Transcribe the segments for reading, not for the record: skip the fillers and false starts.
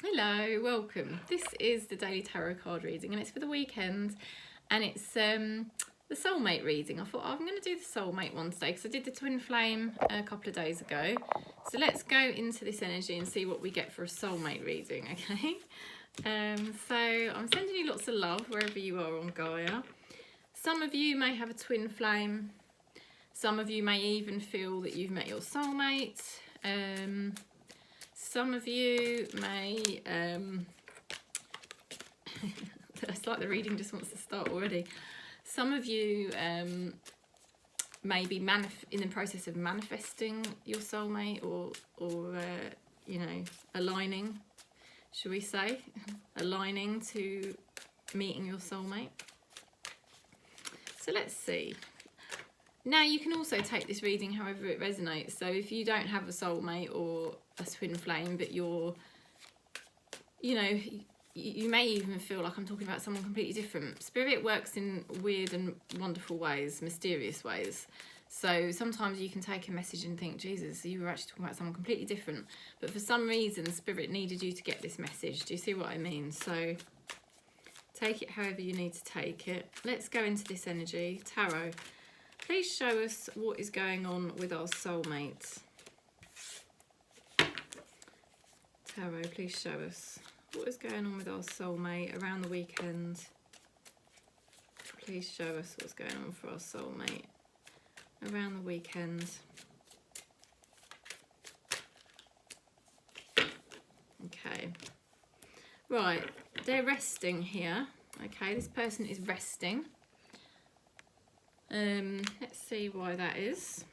Hello, welcome. This is the daily tarot card reading and it's for the weekend, and it's the soulmate reading. I thought, I'm going to do the soulmate one today because I did the twin flame a couple of days ago. So let's go into this energy and see what we get for a soulmate reading, okay? So I'm sending you lots of love wherever you are on Gaia. Some of you may have a twin flame. Some of you may even feel that you've met your soulmate. Some of you may, it's like the reading just wants to start already. Some of you may be in the process of manifesting your soulmate or you know, aligning, shall we say, aligning to meeting your soulmate. So let's see. Now you can also take this reading however it resonates. So if you don't have a soulmate or a twin flame, but you're, you know, you may even feel like I'm talking about someone completely different. Spirit works in weird and wonderful ways, mysterious ways. So sometimes you can take a message and think, Jesus, you were actually talking about someone completely different. But for some reason, Spirit needed you to get this message. Do you see what I mean? So take it however you need to take it. Let's go into this energy. Tarot, please show us what is going on with our soulmate. Tarot, please show us what is going on with our soulmate around the weekend. Please show us what's going on for our soulmate around the weekend. Okay. Right, they're resting here. Okay, this person is resting. Let's see why that is.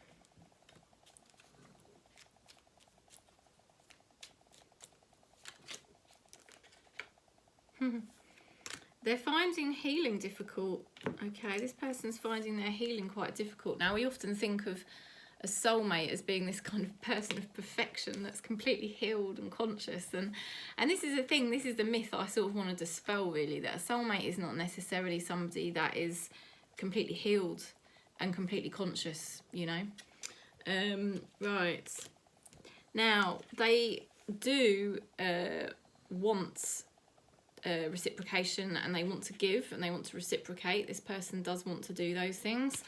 They're finding healing difficult. Okay, this person's finding their healing quite difficult. Now, we often think of a soulmate as being this kind of person of perfection that's completely healed and conscious. And this is the thing, this is the myth I sort of want to dispel, really, that a soulmate is not necessarily somebody that is completely healed and completely conscious, you know. Right. Now, they do want reciprocation, and they want to give and they want to reciprocate. This person does want to do those things.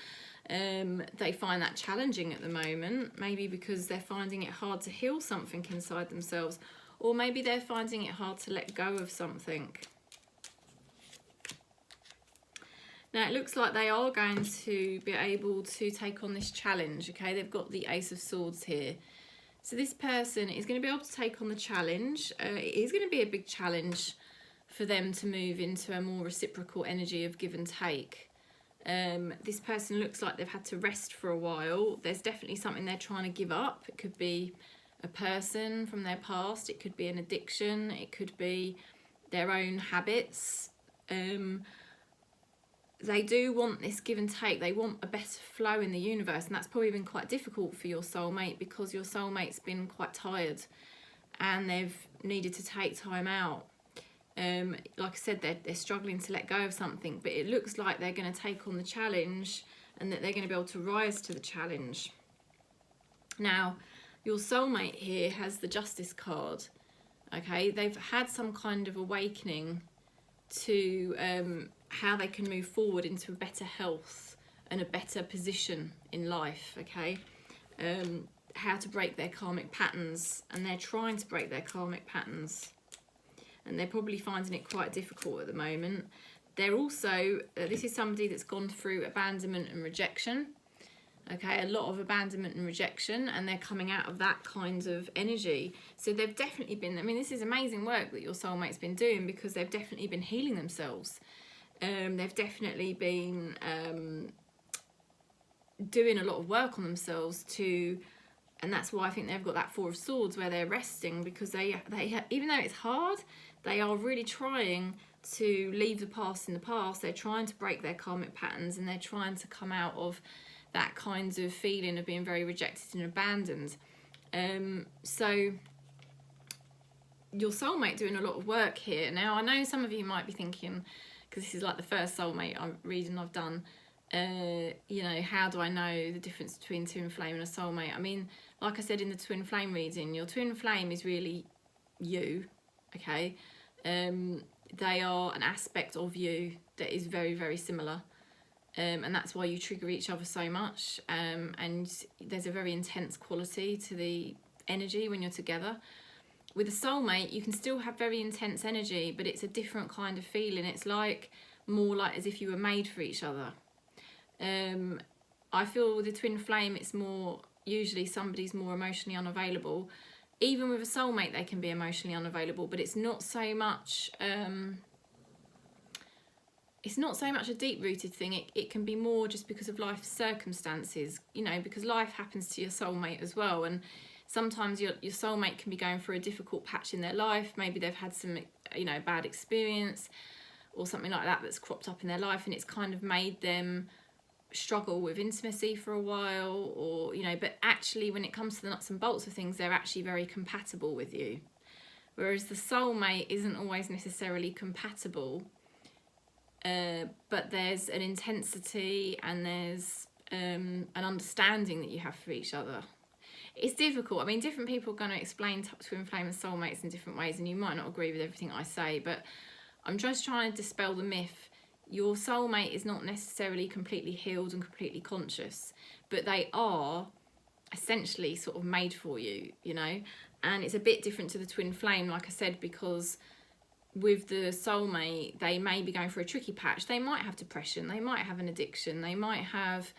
They find that challenging at the moment, maybe because they're finding it hard to heal something inside themselves, or maybe they're finding it hard to let go of something. Now it looks like they are going to be able to take on this challenge. Okay, they've got the Ace of Swords here. So this person is going to be able to take on the challenge. It is going to be a big challenge for them to move into a more reciprocal energy of give and take. This person looks like they've had to rest for a while. There's definitely something they're trying to give up. It could be a person from their past. It could be an addiction. It could be their own habits. They do want this give and take. They want a better flow in the universe, and that's probably been quite difficult for your soulmate because your soulmate's been quite tired and they've needed to take time out. Like I said, they're struggling to let go of something, but it looks like they're going to take on the challenge and that they're going to be able to rise to the challenge. Now, your soulmate here has the Justice card. Okay, they've had some kind of awakening to how they can move forward into a better health and a better position in life. Okay, how to break their karmic patterns, and they're trying to break their karmic patterns. And they're probably finding it quite difficult at the moment. They're also, this is somebody that's gone through abandonment and rejection. Okay, a lot of abandonment and rejection, and they're coming out of that kind of energy. So they've definitely been, I mean, this is amazing work that your soulmate's been doing, because they've definitely been healing themselves. They've definitely been doing a lot of work on themselves and that's why I think they've got that Four of Swords where they're resting, because they even though it's hard, they are really trying to leave the past in the past. They're trying to break their karmic patterns, and they're trying to come out of that kind of feeling of being very rejected and abandoned. So your soulmate doing a lot of work here. Now, I know some of you might be thinking, because this is like the first soulmate reading I've done, you know, how do I know the difference between twin flame and a soulmate? I mean, like I said in the twin flame reading, your twin flame is really you. okay? They are an aspect of you that is very, very similar. And that's why you trigger each other so much. And there's a very intense quality to the energy when you're together. With a soulmate, you can still have very intense energy, but it's a different kind of feeling. It's like more like as if you were made for each other. I feel with a twin flame, it's more usually somebody's more emotionally unavailable. Even with a soulmate, they can be emotionally unavailable, but it's not so much. It's not so much a deep-rooted thing. It can be more just because of life circumstances, you know, because life happens to your soulmate as well. And sometimes your soulmate can be going through a difficult patch in their life. Maybe they've had some, you know, bad experience or something like that that's cropped up in their life, and it's kind of made them struggle with intimacy for a while, or, you know, but actually when it comes to the nuts and bolts of things, they're actually very compatible with you. Whereas the soulmate isn't always necessarily compatible. But there's an intensity and there's an understanding that you have for each other. It's difficult. I mean, different people are going to explain twin flame and soulmates in different ways, and you might not agree with everything I say, but I'm just trying to dispel the myth. Your soulmate is not necessarily completely healed and completely conscious, but they are essentially sort of made for you, you know, and it's a bit different to the twin flame, like I said, because with the soulmate, they may be going for a tricky patch. They might have depression, they might have an addiction, they might have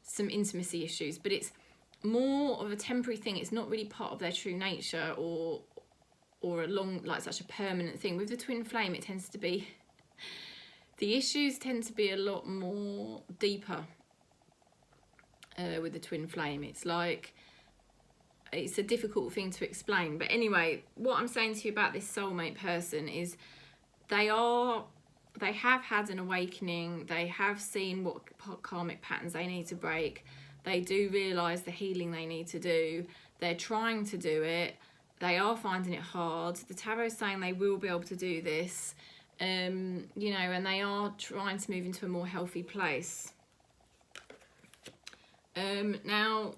some intimacy issues, but it's more of a temporary thing. It's not really part of their true nature or a long, like such a permanent thing. With the twin flame, it tends to be, the issues tend to be a lot more deeper with the twin flame. It's like, it's a difficult thing to explain. But anyway, what I'm saying to you about this soulmate person is they have had an awakening. They have seen what karmic patterns they need to break. They do realise the healing they need to do. They're trying to do it. They are finding it hard. The tarot's saying they will be able to do this, you know, and they are trying to move into a more healthy place. Now,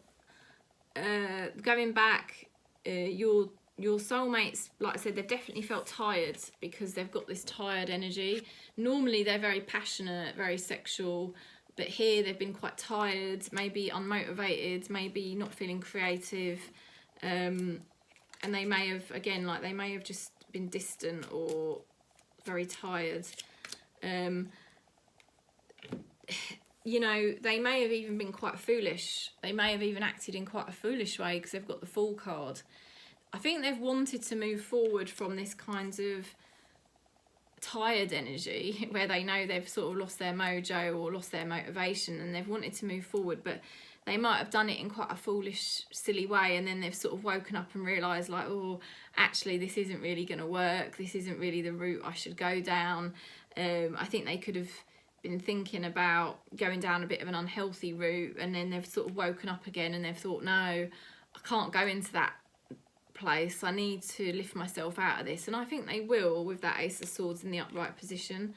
going back, your soulmates, like I said, they've definitely felt tired because they've got this tired energy. Normally they're very passionate, very sexual, but here they've been quite tired, maybe unmotivated, maybe not feeling creative, and they may have, again, like they may have just been distant or very tired. You know, they may have even been quite foolish. They may have even acted in quite a foolish way because they've got the Fool card. I think they've wanted to move forward from this kind of tired energy where they know they've sort of lost their mojo or lost their motivation, and they've wanted to move forward, but they might have done it in quite a foolish, silly way, and then they've sort of woken up and realised, like, oh, actually this isn't really going to work. This isn't really the route I should go down. I think they could have been thinking about going down a bit of an unhealthy route, and then they've sort of woken up again and they've thought, no, I can't go into that place. I need to lift myself out of this. And I think they will with that Ace of Swords in the upright position.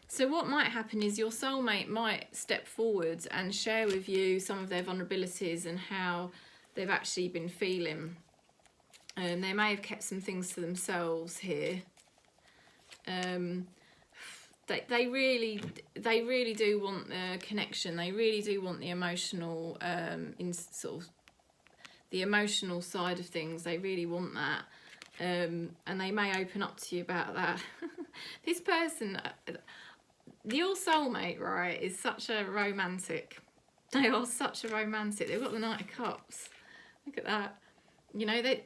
So what might happen is your soulmate might step forward and share with you some of their vulnerabilities and how they've actually been feeling. And they may have kept some things to themselves here. They really do want the connection. They really do want the emotional, in sort of the emotional side of things. They really want that, and they may open up to you about that. This person, your soulmate, right, is such a romantic. They are such a romantic. They've got the Knight of Cups. Look at that. You know, they.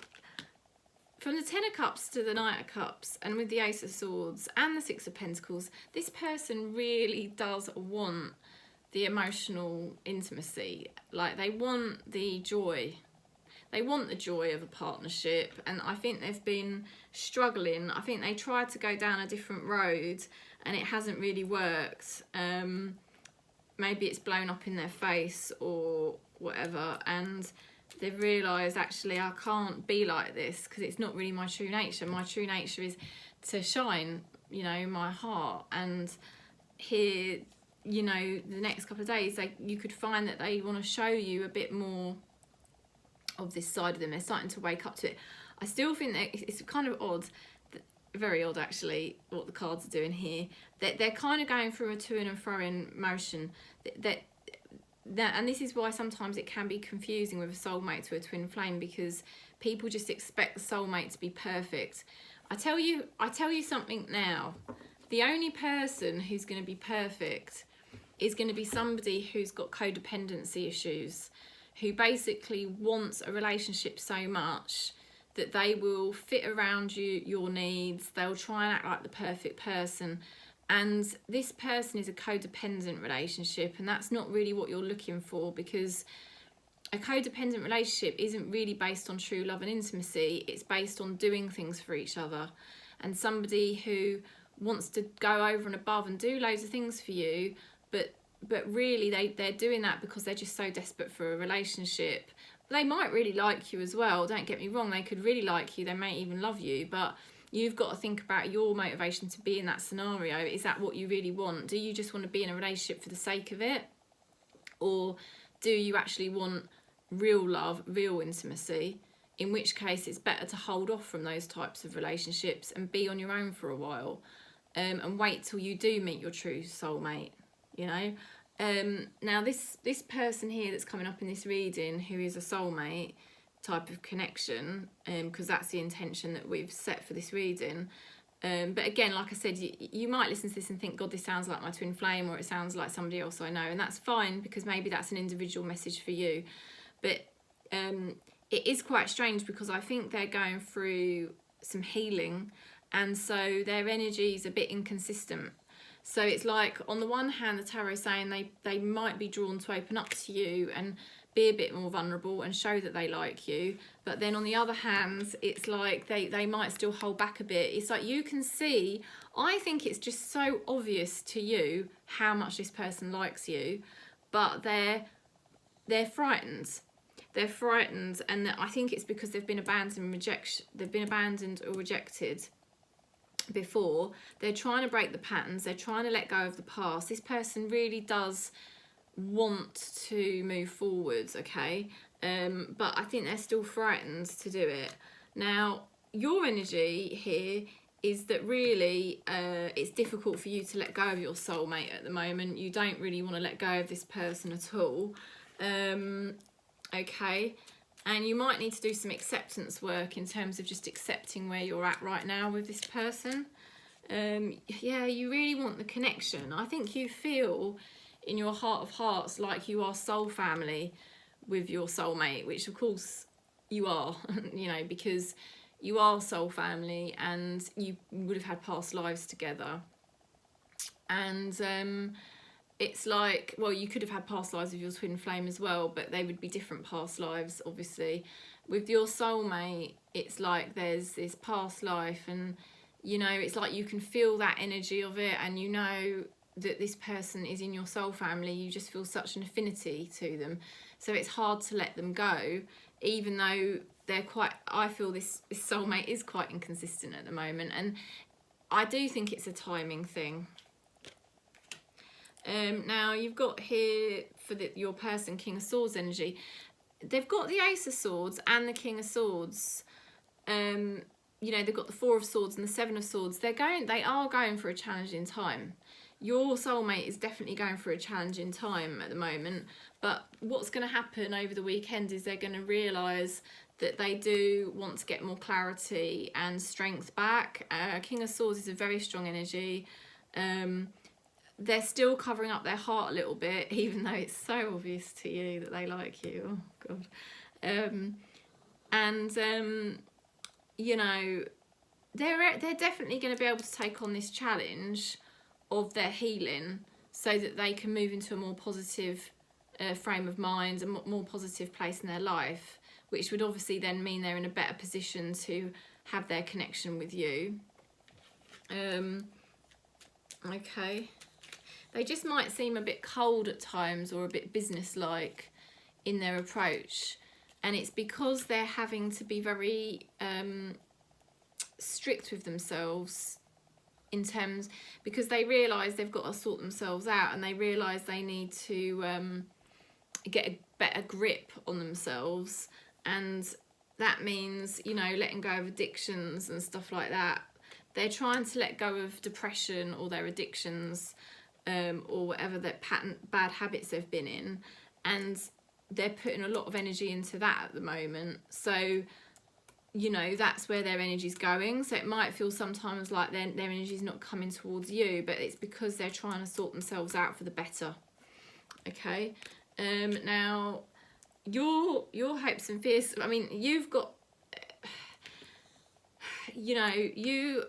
From the Ten of Cups to the Knight of Cups, and with the Ace of Swords and the Six of Pentacles, this person really does want the emotional intimacy. Like, they want the joy. They want the joy of a partnership, and I think they've been struggling. I think they tried to go down a different road and it hasn't really worked. Maybe it's blown up in their face or whatever, and they've realised, actually, I can't be like this because it's not really my true nature. My true nature is to shine, you know, my heart. And here, you know, the next couple of days, you could find that they want to show you a bit more of this side of them. They're starting to wake up to it. I still think that it's kind of odd that very odd actually what the cards are doing here. They're kind of going through a to and fro-in motion. And this is why sometimes it can be confusing with a soulmate to a twin flame, because people just expect the soulmate to be perfect. I tell you something now. The only person who's going to be perfect is going to be somebody who's got codependency issues, who basically wants a relationship so much that they will fit around your needs. They'll try and act like the perfect person. And this person is a codependent relationship, and that's not really what you're looking for, because a codependent relationship isn't really based on true love and intimacy. It's based on doing things for each other. And somebody who wants to go over and above and do loads of things for you, but really they're doing that because they're just so desperate for a relationship. They might really like you as well, don't get me wrong, they could really like you, they may even love you, but you've got to think about your motivation to be in that scenario. Is that what you really want? Do you just want to be in a relationship for the sake of it? Or do you actually want real love, real intimacy? In which case it's better to hold off from those types of relationships and be on your own for a while, and wait till you do meet your true soulmate, you know? Now this person here that's coming up in this reading, who is a soulmate type of connection, because that's the intention that we've set for this reading, but again, like I said, you might listen to this and think, God, this sounds like my twin flame, or it sounds like somebody else I know, and that's fine, because maybe that's an individual message for you. But it is quite strange, because I think they're going through some healing, and so their energy is a bit inconsistent. So it's like, on the one hand, the tarot is saying they might be drawn to open up to you and be a bit more vulnerable and show that they like you. But then on the other hand, it's like they might still hold back a bit. It's like you can see, I think it's just so obvious to you how much this person likes you, but they're frightened. They're frightened, and I think it's because they've been abandoned or rejected before. They're trying to break the patterns, they're trying to let go of the past. This person really does want to move forwards, okay, but I think they're still frightened to do it. Now your energy here is that really it's difficult for you to let go of your soulmate at the moment. You don't really want to let go of this person at all, okay, and you might need to do some acceptance work in terms of just accepting where you're at right now with this person. Yeah, you really want the connection. I think you feel in your heart of hearts like you are soul family with your soulmate, which of course you are, you know, because you are soul family and you would have had past lives together. And it's like, well, you could have had past lives with your twin flame as well, but they would be different past lives, obviously. With your soulmate, it's like there's this past life, and you know, it's like you can feel that energy of it, and you know that this person is in your soul family. You just feel such an affinity to them, so it's hard to let them go, even though they're quite, I feel this soulmate is quite inconsistent at the moment, and I do think it's a timing thing. Now you've got here for your person King of Swords energy. They've got the Ace of Swords and the King of Swords. You know, they've got the Four of Swords and the Seven of Swords. They are going for a challenging time. Your soulmate is definitely going through a challenging time at the moment. But what's going to happen over the weekend is they're going to realise that they do want to get more clarity and strength back. King of Swords is a very strong energy. They're still covering up their heart a little bit, even though it's so obvious to you that they like you. Oh God. You know, they're definitely going to be able to take on this challenge of their healing, so that they can move into a more positive frame of mind, a more positive place in their life, which would obviously then mean they're in a better position to have their connection with you. Okay. They just might seem a bit cold at times, or a bit businesslike in their approach. And it's because they're having to be very strict with themselves, in terms, because they realise they've got to sort themselves out, and they realise they need to get a better grip on themselves. And that means, you know, letting go of addictions and stuff like that. they're trying to let go of depression or their addictions, or whatever their bad habits they've been in, and they're putting a lot of energy into that at the moment. So, you know, that's where their energy's going. So it might feel sometimes like their energy's not coming towards you, but it's because they're trying to sort themselves out for the better. Okay. Now, your hopes and fears, I mean, you've got, you know, you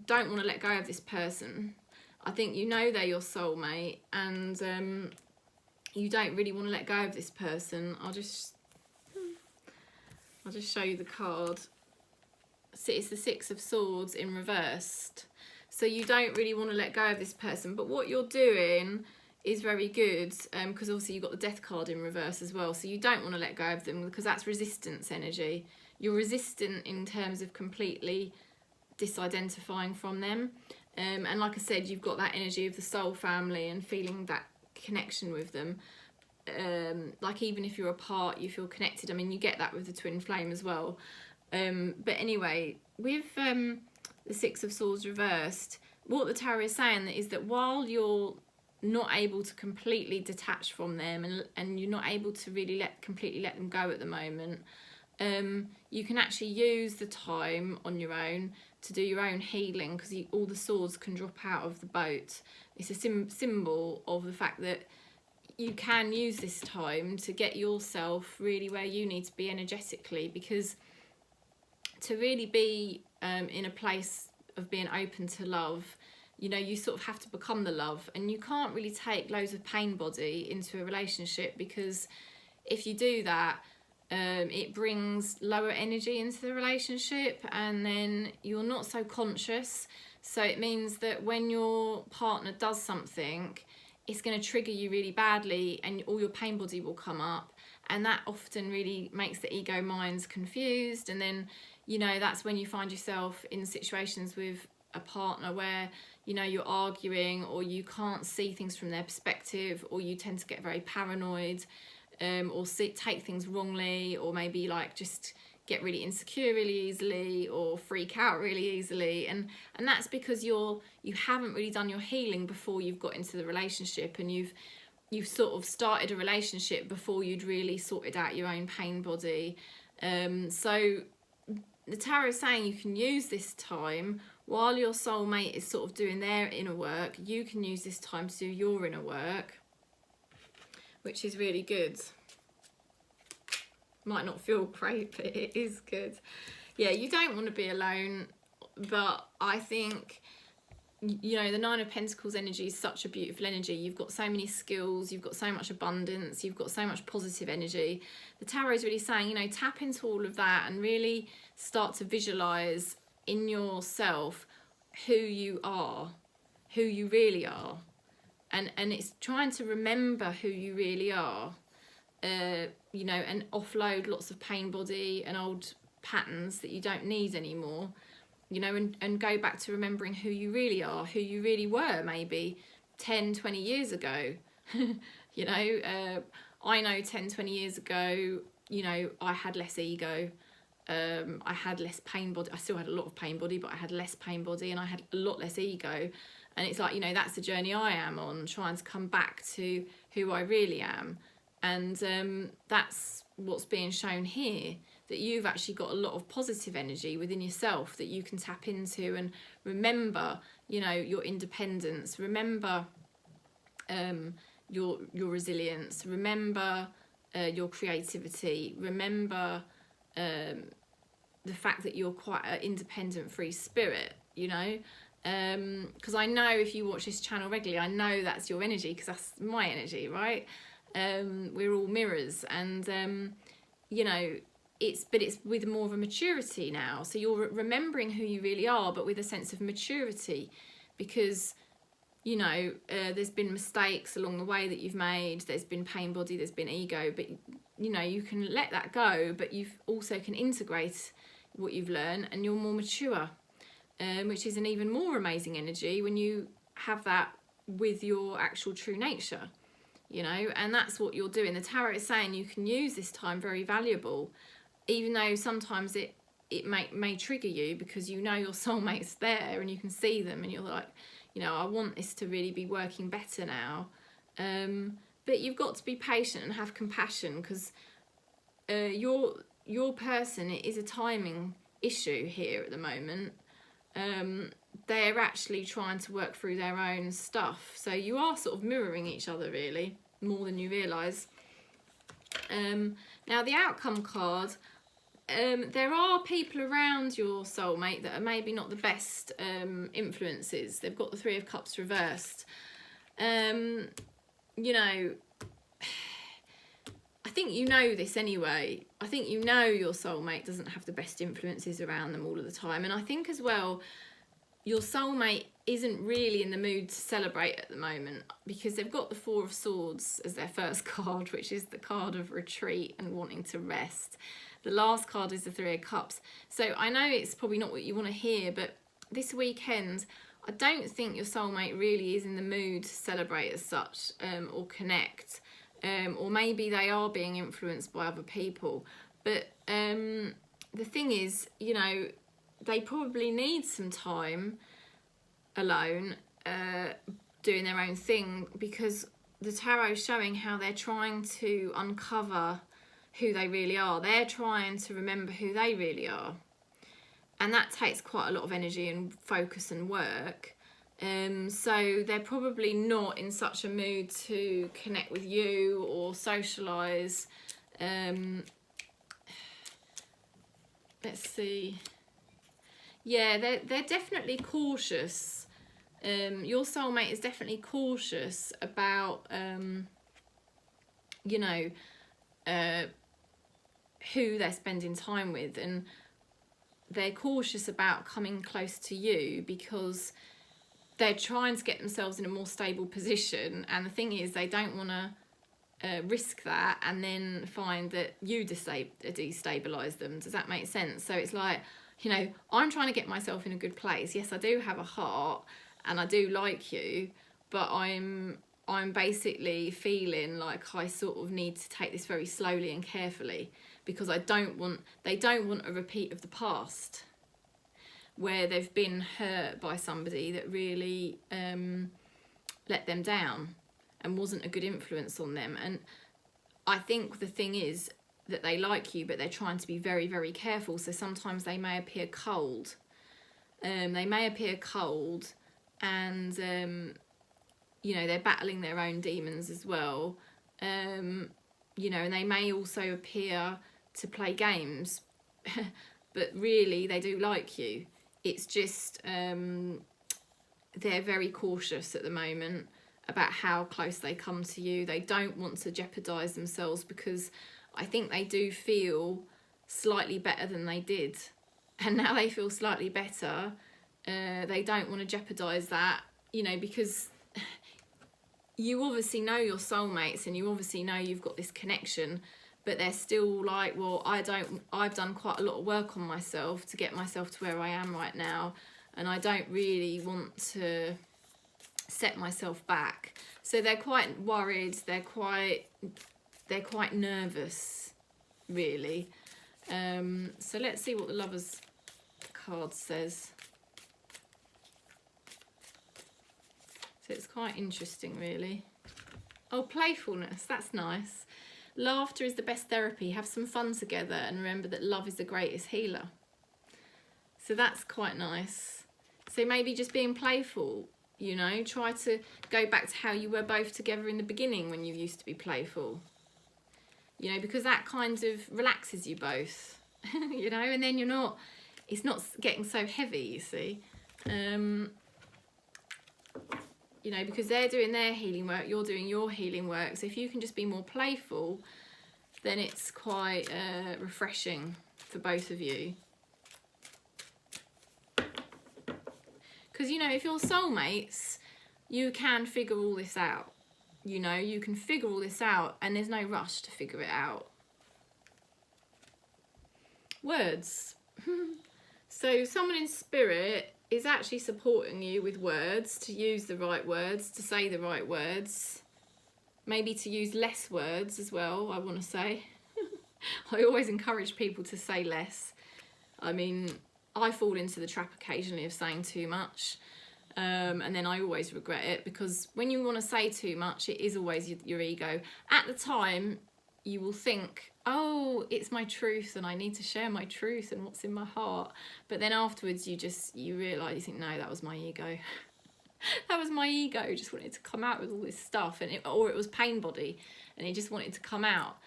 don't want to let go of this person. I think you know they're your soulmate, and you don't really want to let go of this person. I'll just show you the card. So it's the Six of Swords in reversed. So you don't really want to let go of this person, but what you're doing is very good, because obviously you've got the Death card in reverse as well. So you don't want to let go of them because that's resistance energy. You're resistant in terms of completely disidentifying from them. And like I said, you've got that energy of the soul family and feeling that connection with them. Like even if you're apart, you feel connected. I mean, you get that with the twin flame as well. But anyway, with the Six of Swords reversed, what the tarot is saying is that while you're not able to completely detach from them, and you're not able to really completely let them go at the moment, you can actually use the time on your own to do your own healing, because all the swords can drop out of the boat. It's a symbol of the fact that you can use this time to get yourself really where you need to be energetically, because to really be in a place of being open to love, you know, you sort of have to become the love, and you can't really take loads of pain body into a relationship, because if you do that, it brings lower energy into the relationship, and then you're not so conscious. So it means that when your partner does something, it's going to trigger you really badly, and all your pain body will come up, and that often really makes the ego minds confused. And then, you know, that's when you find yourself in situations with a partner where, you know, you're arguing, or you can't see things from their perspective, or you tend to get very paranoid, or take things wrongly, or maybe like just get really insecure really easily, or freak out really easily, and that's because you haven't really done your healing before you've got into the relationship, and you've sort of started a relationship before you'd really sorted out your own pain body. So the tarot is saying you can use this time while your soulmate is sort of doing their inner work. You can use this time to do your inner work, which is really good. Might not feel great, but it is good. Yeah, you don't want to be alone, but I think, you know, the Nine of Pentacles energy is such a beautiful energy. You've got so many skills, you've got so much abundance, you've got so much positive energy. The tarot is really saying, you know, tap into all of that and really start to visualize in yourself who you are, who you really are. And it's trying to remember who you really are, you know, and offload lots of pain body and old patterns that you don't need anymore, you know, and go back to remembering who you really are, who you really were maybe 10, 20 years ago. You know, I know 10, 20 years ago, you know, I had less ego. I had less pain body. I still had a lot of pain body, but I had less pain body, and I had a lot less ego. And it's like, you know, that's the journey I am on, trying to come back to who I really am. And that's what's being shown here, that you've actually got a lot of positive energy within yourself that you can tap into, and remember, you know, your independence, remember your resilience, remember your creativity, remember the fact that you're quite an independent free spirit, you know. Because I know if you watch this channel regularly, I know that's your energy, because that's my energy, right? We're all mirrors, and you know, it's with more of a maturity now. So you're remembering who you really are, but with a sense of maturity, because, you know, there's been mistakes along the way that you've made, there's been pain body, there's been ego, but, you know, you can let that go, but you also can integrate what you've learned, and you're more mature, which is an even more amazing energy when you have that with your actual true nature, you know. And that's what you're doing. The tarot is saying you can use this time very valuable, even though sometimes it it may trigger you because you know your soulmate's there and you can see them and you're like, you know, I want this to really be working better now. But you've got to be patient and have compassion, because your person, it is a timing issue here at the moment. They're actually trying to work through their own stuff, so you are sort of mirroring each other really more than you realise. Now the outcome card, there are people around your soulmate that are maybe not the best influences. They've got the Three of Cups reversed. You know, I think you know this anyway. I think you know your soulmate doesn't have the best influences around them all of the time. And I think as well, your soulmate isn't really in the mood to celebrate at the moment, because they've got the Four of Swords as their first card, which is the card of retreat and wanting to rest. The last card is the Three of Cups. So I know it's probably not what you want to hear, but this weekend, I don't think your soulmate really is in the mood to celebrate as such, or connect. Or maybe they are being influenced by other people. But the thing is, you know, they probably need some time alone, doing their own thing, because the tarot is showing how they're trying to uncover who they really are. They're trying to remember who they really are. And that takes quite a lot of energy and focus and work. So they're probably not in such a mood to connect with you or socialise. Let's see. Yeah, they're definitely cautious. Your soulmate is definitely cautious about, you know, who they're spending time with, and they're cautious about coming close to you because they're trying to get themselves in a more stable position. And the thing is, they don't want to risk that and then find that you destabilise them. Does that make sense? So it's like, you know, I'm trying to get myself in a good place. Yes, I do have a heart and I do like you, but I'm basically feeling like I sort of need to take this very slowly and carefully, because they don't want a repeat of the past where they've been hurt by somebody that really let them down and wasn't a good influence on them. And I think the thing is that they like you, but they're trying to be very, very careful. So sometimes they may appear cold. And you know, they're battling their own demons as well. You know, and they may also appear to play games, but really they do like you. It's just they're very cautious at the moment about how close they come to you. They don't want to jeopardise themselves, because I think they do feel slightly better than they did. And now they feel slightly better. They don't want to jeopardise that, you know, because you obviously know your soulmates and you obviously know you've got this connection, but they're still like, well, I've done quite a lot of work on myself to get myself to where I am right now, and I don't really want to set myself back. So they're quite worried, they're quite nervous, really. So let's see what the Lover's card says. So it's quite interesting, really. Oh, playfulness, that's nice. Laughter is the best therapy. Have some fun together and remember that love is the greatest healer. So that's quite nice. So maybe just being playful, you know, try to go back to how you were both together in the beginning when you used to be playful. You know, because that kind of relaxes you both, you know, and then it's not getting so heavy, you see. You know, because they're doing their healing work, you're doing your healing work. So if you can just be more playful, then it's quite refreshing for both of you. Because, you know, if you're soulmates, you can figure all this out. You know, you can figure all this out and there's no rush to figure it out. Words. So someone in spirit is actually supporting you with words, to use the right words, to say the right words. Maybe to use less words as well, I want to say. I always encourage people to say less. I mean, I fall into the trap occasionally of saying too much. And then I always regret it, because when you want to say too much, it is always your ego. At the time, you will think, oh, it's my truth and I need to share my truth and what's in my heart. But then afterwards, you realise, you think, no, that was my ego. That was my ego, just wanted to come out with all this stuff, or it was pain body, and it just wanted to come out.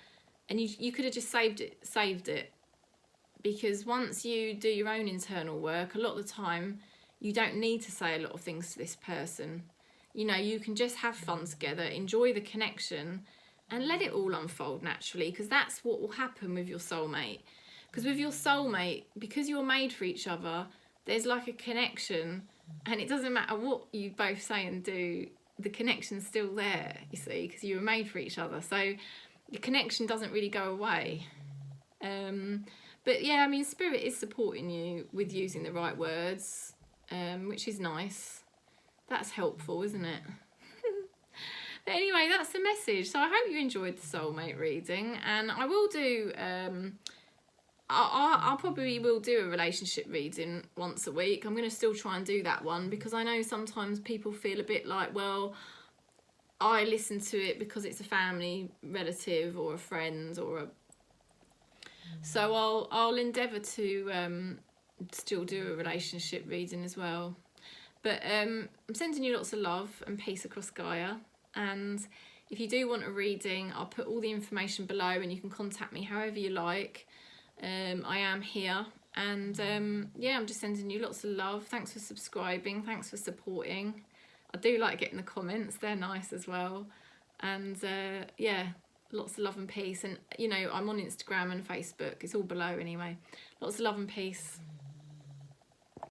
And you could have just saved it. Because once you do your own internal work, a lot of the time, you don't need to say a lot of things to this person. You know, you can just have fun together, enjoy the connection, and let it all unfold naturally, because that's what will happen with your soulmate. Because with your soulmate, because you're made for each other, there's like a connection, and it doesn't matter what you both say and do, the connection's still there, you see, because you were made for each other. So the connection doesn't really go away. But yeah, I mean, Spirit is supporting you with using the right words, which is nice. That's helpful, isn't it? But anyway, that's the message. So I hope you enjoyed the soulmate reading, and I will do I probably will do a relationship reading once a week. I'm going to still try and do that one, because I know sometimes people feel a bit like, well, I listen to it because it's a family relative or a friend or a... So I'll endeavour to still do a relationship reading as well. But I'm sending you lots of love and peace across Gaia. And if you do want a reading, I'll put all the information below, and you can contact me however you like. I am here, and yeah, I'm just sending you lots of love. Thanks for subscribing, thanks for supporting. I do like getting the comments, they're nice as well. And yeah, lots of love and peace. And you know, I'm on Instagram and Facebook, it's all below anyway. Lots of love and peace.